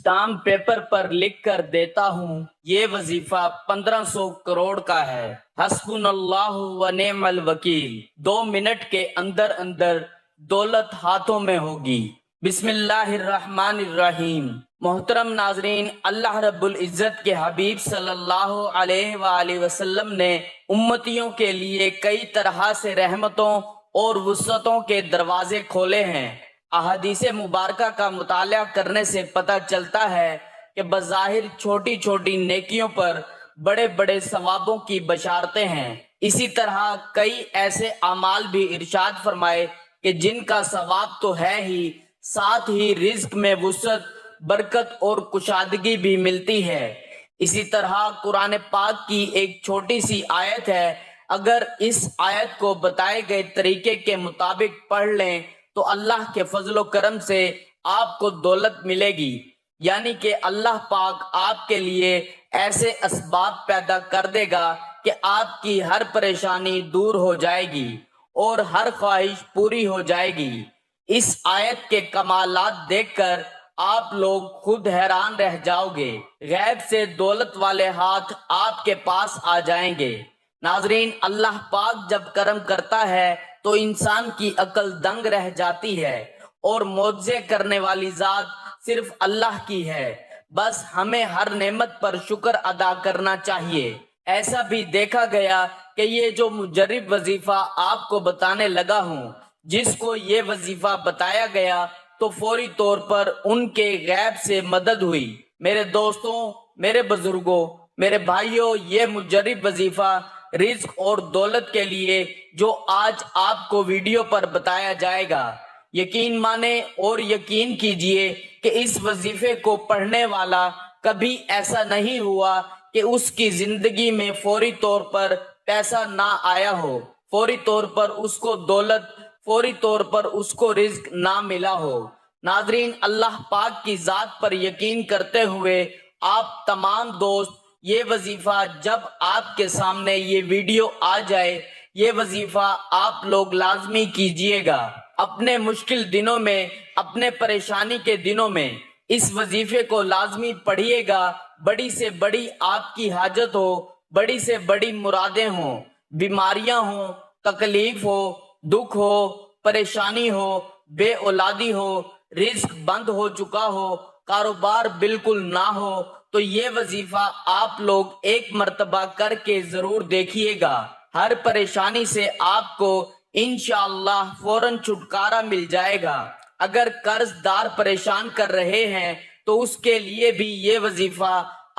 Stamp paper پر لکھ کر دیتا ہوں، یہ وظیفہ 1500 کروڑ کا ہے۔ حسبنا اللہ و نعم الوکیل۔ 2 منٹ کے اندر اندر دولت ہاتھوں میں ہوگی۔ بسم اللہ الرحمن الرحیم۔ محترم ناظرین، اللہ رب العزت کے حبیب صلی اللہ علیہ وآلہ وسلم نے امتیوں کے لیے کئی طرح سے رحمتوں اور وسعتوں کے دروازے کھولے ہیں۔ احادیث مبارکہ کا مطالعہ کرنے سے پتہ چلتا ہے کہ بظاہر چھوٹی چھوٹی نیکیوں پر بڑے بڑے ثوابوں کی بشارتیں ہیں۔ اسی طرح کئی ایسے اعمال بھی ارشاد فرمائے کہ جن کا ثواب تو ہے ہی، ساتھ ہی رزق میں وسعت، برکت اور کشادگی بھی ملتی ہے۔ اسی طرح قرآن پاک کی ایک چھوٹی سی آیت ہے، اگر اس آیت کو بتائے گئے طریقے کے مطابق پڑھ لیں تو اللہ کے فضل و کرم سے آپ کو دولت ملے گی، یعنی کہ اللہ پاک آپ کے لیے ایسے اسباب پیدا کر دے گا کہ آپ کی ہر پریشانی دور ہو جائے گی اور ہر خواہش پوری ہو جائے گی۔ اس آیت کے کمالات دیکھ کر آپ لوگ خود حیران رہ جاؤ گے، غیب سے دولت والے ہاتھ آپ کے پاس آ جائیں گے۔ ناظرین، اللہ پاک جب کرم کرتا ہے تو انسان کی عقل دنگ رہ جاتی ہے، اور معجزے کرنے والی ذات صرف اللہ کی ہے۔ بس ہمیں ہر نعمت پر شکر ادا کرنا چاہیے۔ ایسا بھی دیکھا گیا کہ یہ جو مجرب وظیفہ آپ کو بتانے لگا ہوں، جس کو یہ وظیفہ بتایا گیا تو فوری طور پر ان کے غیب سے مدد ہوئی۔ میرے دوستوں، میرے بزرگوں، میرے بھائیوں، یہ مجرب وظیفہ رزق اور دولت کے لیے جو آج آپ کو ویڈیو پر بتایا جائے گا، یقین مانیں اور یقین کیجئے کہ اس وظیفے کو پڑھنے والا کبھی ایسا نہیں ہوا کہ اس کی زندگی میں فوری طور پر پیسہ نہ آیا ہو، فوری طور پر اس کو دولت، فوری طور پر اس کو رزق نہ ملا ہو۔ ناظرین، اللہ پاک کی ذات پر یقین کرتے ہوئے آپ تمام دوست یہ وظیفہ جب آپ کے سامنے یہ ویڈیو آ جائے، یہ وظیفہ آپ لوگ لازمی کیجئے گا۔ اپنے مشکل دنوں میں، اپنے پریشانی کے دنوں میں اس وظیفے کو لازمی پڑھیے گا۔ بڑی سے بڑی آپ کی حاجت ہو، بڑی سے بڑی مرادیں ہوں، بیماریاں ہوں، تکلیف ہو، دکھ ہو، پریشانی ہو، بے اولادی ہو، رزق بند ہو چکا ہو، کاروبار بالکل نہ ہو، تو یہ وظیفہ آپ لوگ ایک مرتبہ کر کے ضرور دیکھیے گا۔ ہر پریشانی سے آپ کو انشاءاللہ فوراً چھٹکارا مل جائے گا۔ اگر قرض دار پریشان کر رہے ہیں تو اس کے لیے بھی یہ وظیفہ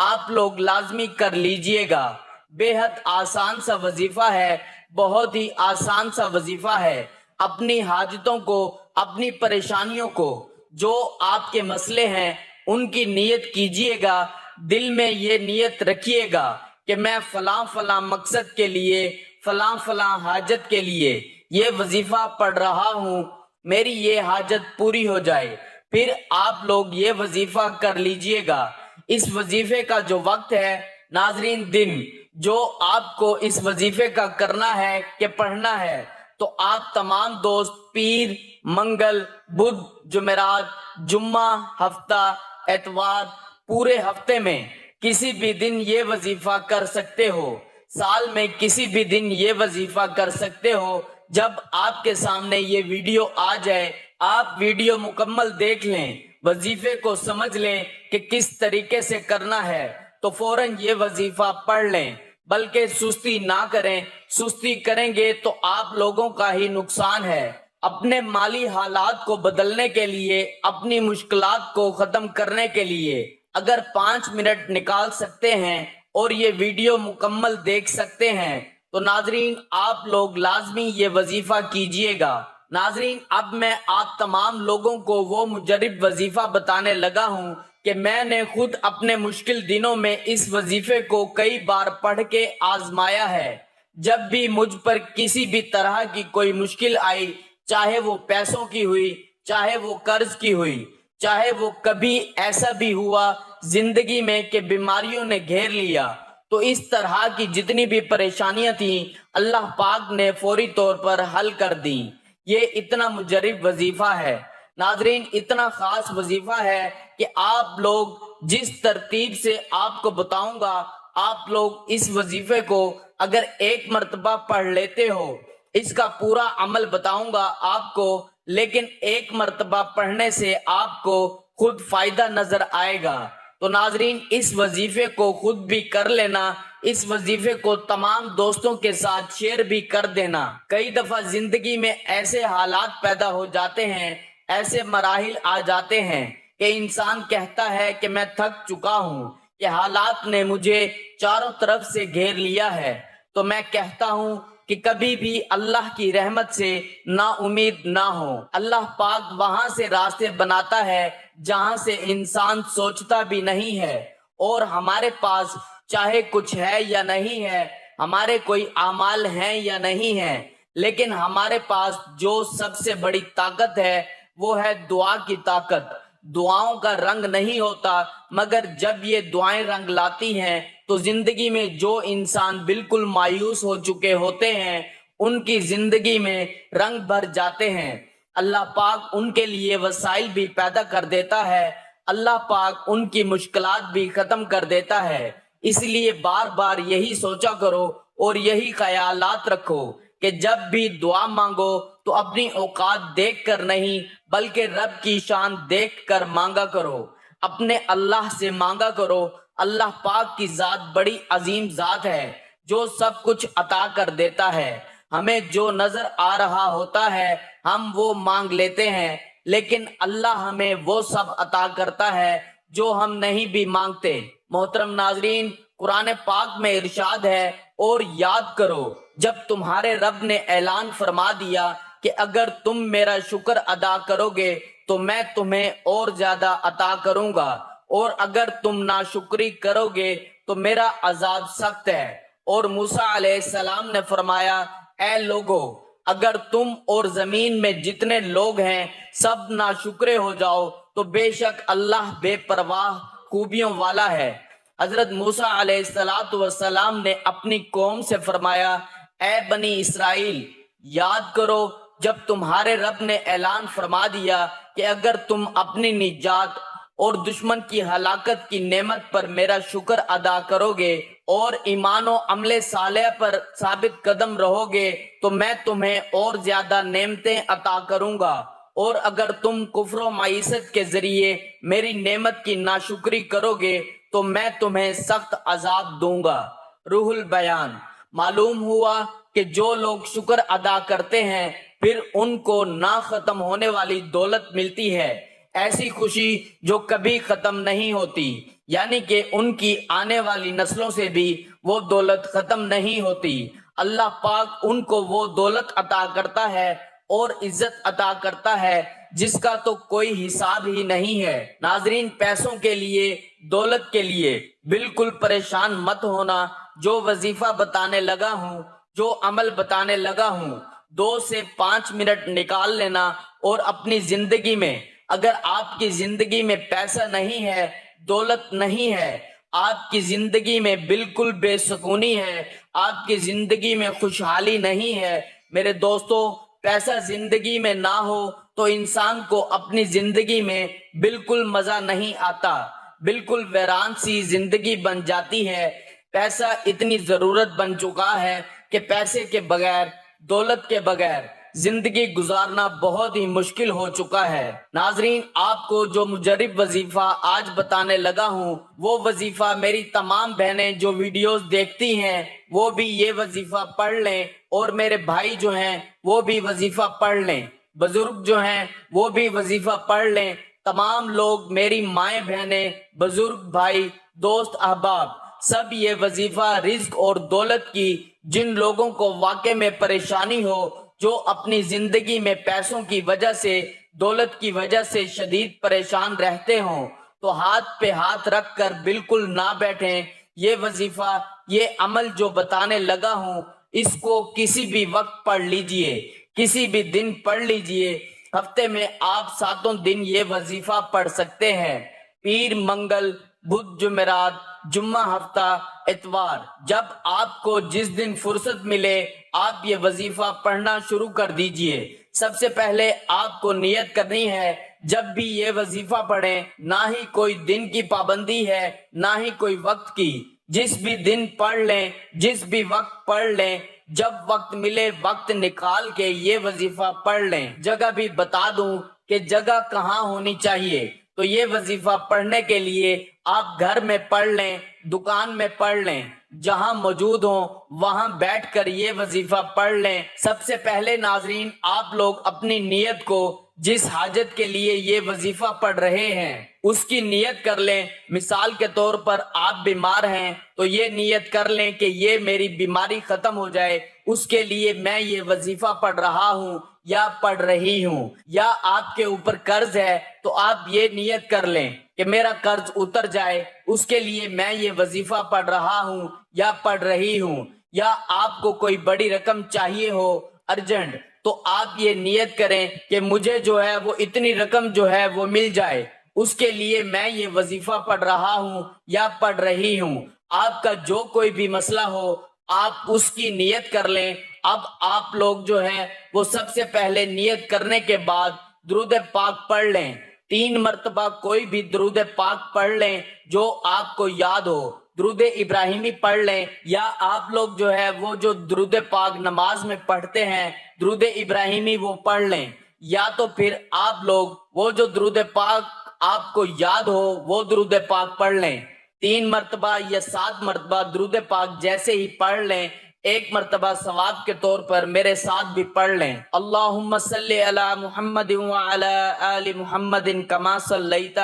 آپ لوگ لازمی کر لیجئے گا۔ بے حد آسان سا وظیفہ ہے، بہت ہی آسان سا وظیفہ ہے۔ اپنی حاجتوں کو، اپنی پریشانیوں کو، جو آپ کے مسئلے ہیں ان کی نیت کیجئے گا، دل میں یہ نیت رکھیے گا کہ میں فلاں فلاں مقصد کے لیے، فلاں فلاں حاجت کے لیے یہ وظیفہ پڑھ رہا ہوں، میری یہ حاجت پوری ہو جائے۔ پھر آپ لوگ یہ وظیفہ کر لیجئے گا۔ اس وظیفے کا جو وقت ہے ناظرین، دن جو آپ کو اس وظیفے کا کرنا ہے کہ پڑھنا ہے، تو آپ تمام دوست پیر، منگل، بدھ، جمعرات، جمعہ، ہفتہ، اتوار، پورے ہفتے میں کسی بھی دن یہ وظیفہ کر سکتے ہو۔ سال میں کسی بھی دن یہ وظیفہ کر سکتے ہو۔ جب آپ کے سامنے یہ ویڈیو آ جائے، آپ ویڈیو مکمل دیکھ لیں، وظیفے کو سمجھ لیں کہ کس طریقے سے کرنا ہے، تو فوراً یہ وظیفہ پڑھ لیں، بلکہ سستی نہ کریں۔ سستی کریں گے تو آپ لوگوں کا ہی نقصان ہے۔ اپنے مالی حالات کو بدلنے کے لیے، اپنی مشکلات کو ختم کرنے کے لیے اگر 5 منٹ نکال سکتے ہیں اور یہ ویڈیو مکمل دیکھ سکتے ہیں تو ناظرین آپ لوگ لازمی یہ وظیفہ کیجئے گا۔ ناظرین، اب میں آپ تمام لوگوں کو وہ مجرب وظیفہ بتانے لگا ہوں کہ میں نے خود اپنے مشکل دنوں میں اس وظیفے کو کئی بار پڑھ کے آزمایا ہے۔ جب بھی مجھ پر کسی بھی طرح کی کوئی مشکل آئی، چاہے وہ پیسوں کی ہوئی، چاہے وہ قرض کی ہوئی، چاہے وہ کبھی ایسا بھی ہوا زندگی میں کہ بیماریوں نے گھیر لیا، تو اس طرح کی جتنی بھی پریشانیاں تھیں اللہ پاک نے فوری طور پر حل کر دیں۔ یہ اتنا مجرب وظیفہ ہے ناظرین، اتنا خاص وظیفہ ہے کہ آپ لوگ جس ترتیب سے آپ کو بتاؤں گا، آپ لوگ اس وظیفے کو اگر ایک مرتبہ پڑھ لیتے ہو، اس کا پورا عمل بتاؤں گا آپ کو، لیکن ایک مرتبہ پڑھنے سے آپ کو خود فائدہ نظر آئے گا۔ تو ناظرین، اس وظیفے کو خود بھی کر لینا، اس وظیفے کو تمام دوستوں کے ساتھ شیئر بھی کر دینا۔ کئی دفعہ زندگی میں ایسے حالات پیدا ہو جاتے ہیں، ایسے مراحل آ جاتے ہیں کہ انسان کہتا ہے کہ میں تھک چکا ہوں، کہ حالات نے مجھے چاروں طرف سے گھیر لیا ہے۔ تو میں کہتا ہوں کہ کبھی بھی اللہ کی رحمت سے نا امید نہ ہو۔ اللہ پاک وہاں سے راستے بناتا ہے جہاں سے انسان سوچتا بھی نہیں ہے، اور ہمارے پاس چاہے کچھ ہے یا نہیں ہے، ہمارے کوئی اعمال ہیں یا نہیں ہے، لیکن ہمارے پاس جو سب سے بڑی طاقت ہے وہ ہے دعا کی طاقت۔ دعاؤں کا رنگ نہیں ہوتا، مگر جب یہ دعائیں رنگ لاتی ہیں تو زندگی میں جو انسان بالکل مایوس ہو چکے ہوتے ہیں ان کی زندگی میں رنگ بھر جاتے ہیں۔ اللہ پاک ان کے لیے وسائل بھی پیدا کر دیتا ہے، اللہ پاک ان کی مشکلات بھی ختم کر دیتا ہے۔ اس لیے بار بار یہی سوچا کرو اور یہی خیالات رکھو کہ جب بھی دعا مانگو تو اپنی اوقات دیکھ کر نہیں بلکہ رب کی شان دیکھ کر مانگا کرو، اپنے اللہ سے مانگا کرو۔ اللہ پاک کی ذات بڑی عظیم ذات ہے جو سب کچھ عطا کر دیتا ہے۔ ہمیں جو نظر آ رہا ہوتا ہے ہم وہ مانگ لیتے ہیں، لیکن اللہ ہمیں وہ سب عطا کرتا ہے جو ہم نہیں بھی مانگتے۔ محترم ناظرین، قرآن پاک میں ارشاد ہے، اور یاد کرو جب تمہارے رب نے اعلان فرما دیا کہ اگر تم میرا شکر ادا کرو گے تو میں تمہیں اور زیادہ عطا کروں گا، اور اگر تم ناشکری کرو گے تو میرا عذاب سخت ہے۔ اور موسیٰ علیہ السلام نے فرمایا، اے لوگو، اگر تم اور زمین میں جتنے لوگ ہیں سب ناشکرے ہو جاؤ تو بے شک اللہ بے پرواہ خوبیوں والا ہے۔ حضرت موسیٰ علیہ السلام نے اپنی قوم سے فرمایا، اے بنی اسرائیل، یاد کرو جب تمہارے رب نے اعلان فرما دیا کہ اگر تم اپنی نجات اور دشمن کی ہلاکت کی نعمت پر میرا شکر ادا کرو گے اور ایمان و عمل صالح پر ثابت قدم رہو گے تو میں تمہیں اور زیادہ نعمتیں عطا کروں گا، اور اگر تم کفر و معیشت کے ذریعے میری نعمت کی ناشکری کرو گے تو میں تمہیں سخت عذاب دوں گا۔ روح البیان۔ معلوم ہوا کہ جو لوگ شکر ادا کرتے ہیں پھر ان کو نہ ختم ہونے والی دولت ملتی ہے، ایسی خوشی جو کبھی ختم نہیں ہوتی، یعنی کہ ان کی آنے والی نسلوں سے بھی وہ دولت ختم نہیں ہوتی۔ اللہ پاک ان کو وہ دولت عطا کرتا ہے اور عزت عطا کرتا ہے جس کا تو کوئی حساب ہی نہیں ہے۔ ناظرین، پیسوں کے لیے، دولت کے لیے بالکل پریشان مت ہونا۔ جو وظیفہ بتانے لگا ہوں، جو عمل بتانے لگا ہوں، 2 سے 5 منٹ نکال لینا، اور اپنی زندگی میں اگر آپ کی زندگی میں پیسہ نہیں ہے، دولت نہیں ہے، آپ کی زندگی میں بالکل بے سکونی ہے، آپ کی زندگی میں خوشحالی نہیں ہے، میرے دوستو، پیسہ زندگی میں نہ ہو تو انسان کو اپنی زندگی میں بالکل مزہ نہیں آتا، بالکل ویران سی زندگی بن جاتی ہے۔ پیسہ اتنی ضرورت بن چکا ہے کہ پیسے کے بغیر، دولت کے بغیر زندگی گزارنا بہت ہی مشکل ہو چکا ہے۔ ناظرین، آپ کو جو مجرب وظیفہ آج بتانے لگا ہوں وہ وظیفہ میری تمام بہنیں جو ویڈیوز دیکھتی ہیں وہ بھی یہ وظیفہ پڑھ لیں، اور میرے بھائی جو ہیں وہ بھی وظیفہ پڑھ لیں، بزرگ جو ہیں وہ بھی وظیفہ پڑھ لیں، تمام لوگ، میری مائیں بہنیں، بزرگ بھائی، دوست احباب، سب یہ وظیفہ رزق اور دولت کی، جن لوگوں کو واقع میں پریشانی ہو، جو اپنی زندگی میں پیسوں کی وجہ سے، دولت کی وجہ سے شدید پریشان رہتے ہوں، تو ہاتھ پہ ہاتھ رکھ کر بالکل نہ بیٹھیں۔ یہ وظیفہ، یہ عمل جو بتانے لگا ہوں، اس کو کسی بھی وقت پڑھ لیجئے، کسی بھی دن پڑھ لیجئے۔ ہفتے میں آپ 7 دن یہ وظیفہ پڑھ سکتے ہیں، پیر، منگل، بدھ، جمعرات، جمعہ، ہفتہ، اتوار، جب آپ کو جس دن فرصت ملے آپ یہ وظیفہ پڑھنا شروع کر دیجئے۔ سب سے پہلے آپ کو نیت کرنی ہے جب بھی یہ وظیفہ پڑھیں، نہ ہی کوئی دن کی پابندی ہے نہ ہی کوئی وقت کی، جس بھی دن پڑھ لیں، جس بھی وقت پڑھ لیں، جب وقت ملے وقت نکال کے یہ وظیفہ پڑھ لیں۔ جگہ بھی بتا دوں کہ جگہ کہاں ہونی چاہیے، تو یہ وظیفہ پڑھنے کے لیے آپ گھر میں پڑھ لیں، دکان میں پڑھ لیں، جہاں موجود ہوں وہاں بیٹھ کر یہ وظیفہ پڑھ لیں۔ سب سے پہلے ناظرین، آپ لوگ اپنی نیت کو، جس حاجت کے لیے یہ وظیفہ پڑھ رہے ہیں اس کی نیت کر لیں۔ مثال کے طور پر آپ بیمار ہیں تو یہ نیت کر لیں کہ یہ میری بیماری ختم ہو جائے، اس کے لیے میں یہ وظیفہ پڑھ رہا ہوں یا پڑھ رہی ہوں۔ یا آپ کے اوپر قرض ہے تو آپ یہ نیت کر لیں کہ میرا قرض اتر جائے، اس کے لیے میں یہ وظیفہ پڑھ رہا ہوں یا پڑھ رہی ہوں۔ یا آپ کو کوئی بڑی رقم چاہیے ہو ارجنٹ، تو آپ یہ نیت کریں کہ مجھے جو ہے وہ اتنی رقم جو ہے وہ مل جائے، اس کے لیے میں یہ وظیفہ پڑھ رہا ہوں یا پڑھ رہی ہوں۔ آپ کا جو کوئی بھی مسئلہ ہو آپ اس کی نیت کر لیں۔ اب آپ لوگ جو ہے وہ سب سے پہلے نیت کرنے کے بعد درود پاک پڑھ لیں، 3 مرتبہ کوئی بھی درود پاک پڑھ لیں جو آپ کو یاد ہو۔ درود ابراہیمی پڑھ لیں، یا آپ لوگ جو ہے وہ جو درود پاک نماز میں پڑھتے ہیں درود ابراہیمی وہ پڑھ لیں، یا تو پھر آپ لوگ وہ جو درود پاک آپ کو یاد ہو وہ درود پاک پڑھ لیں۔ 3 مرتبہ یا 7 مرتبہ درود پاک جیسے ہی پڑھ لیں، 1 مرتبہ ثواب کے طور پر میرے ساتھ بھی پڑھ لیں۔ اللہم صلی علی محمد وعلی آل محمد کما صلیت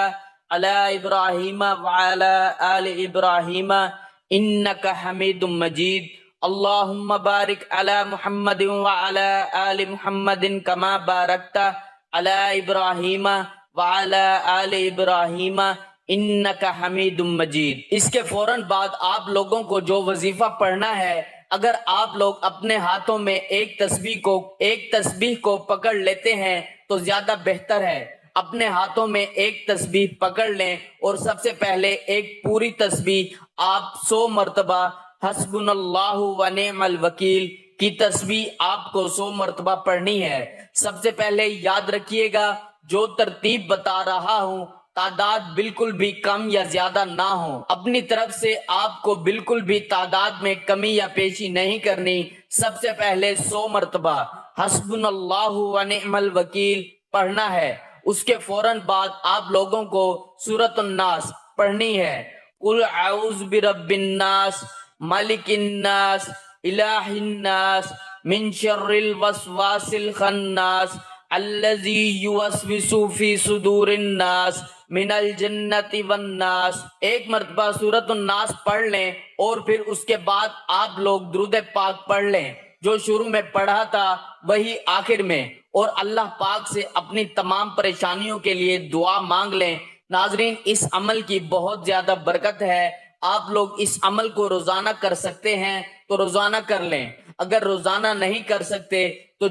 علی ابراہیم وعلی آل ابراہیم انک حمید مجید۔ اللہم بارک علی محمد وعلی آل محمد کما بارکت علی ابراہیم وعلی آل ابراہیم انک حمید مجید۔ اس کے فوراً بعد آپ لوگوں کو جو وظیفہ پڑھنا ہے، اگر آپ لوگ اپنے ہاتھوں میں ایک تسبیح کو پکڑ لیتے ہیں تو زیادہ بہتر ہے۔ اپنے ہاتھوں میں ایک تسبیح پکڑ لیں اور سب سے پہلے ایک پوری تسبیح آپ 100 مرتبہ حسبنا اللہ و نعم الوکیل کی تسبیح آپ کو 100 مرتبہ پڑھنی ہے۔ سب سے پہلے یاد رکھیے گا جو ترتیب بتا رہا ہوں تعداد بالکل بھی کم یا زیادہ نہ ہو، اپنی طرف سے آپ کو بالکل بھی تعداد میں کمی یا پیشی نہیں کرنی۔ سب سے پہلے 100 مرتبہ حسبنا اللہ و نعم الوکیل پڑھنا ہے۔ اس کے فوراً بعد آپ لوگوں کو سورۃ الناس پڑھنی ہے۔ قل اعوذ برب الناس ملک الناس الہ الناس من شر الوسواس الخناس الذی یوسوس فی صدور الناس من الجنت والناس۔ 1 مرتبہ سورۃ الناس پڑھ لیں اور پھر اس کے بعد آپ لوگ درود پاک پڑھ لیں، جو شروع میں پڑھا تھا وہی آخر میں، اور اللہ پاک سے اپنی تمام پریشانیوں کے لیے دعا مانگ لیں۔ ناظرین، اس عمل کی بہت زیادہ برکت ہے۔ آپ لوگ اس عمل کو روزانہ کر سکتے ہیں تو روزانہ کر لیں، اگر روزانہ نہیں کر سکتے تو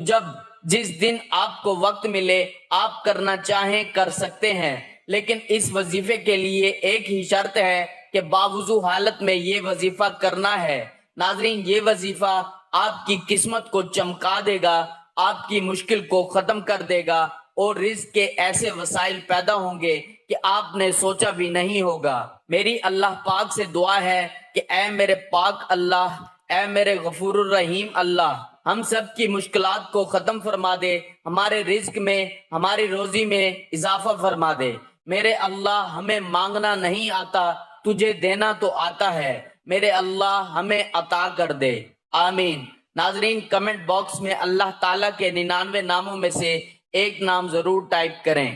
جس دن آپ کو وقت ملے آپ کرنا چاہیں کر سکتے ہیں، لیکن اس وظیفے کے لیے ایک ہی شرط ہے کہ باوضو حالت میں یہ وظیفہ کرنا ہے۔ ناظرین، یہ وظیفہ آپ کی قسمت کو چمکا دے گا، آپ کی مشکل کو ختم کر دے گا، اور رزق کے ایسے وسائل پیدا ہوں گے کہ آپ نے سوچا بھی نہیں ہوگا۔ میری اللہ پاک سے دعا ہے کہ اے میرے پاک اللہ، اے میرے غفور الرحیم اللہ، ہم سب کی مشکلات کو ختم فرما دے، ہمارے رزق میں، ہماری روزی میں اضافہ فرما دے۔ میرے اللہ، ہمیں مانگنا نہیں آتا، تجھے دینا تو آتا ہے، میرے اللہ ہمیں عطا کر دے، آمین۔ ناظرین، کمنٹ باکس میں اللہ تعالیٰ کے 99 ناموں میں سے ایک نام ضرور ٹائپ کریں۔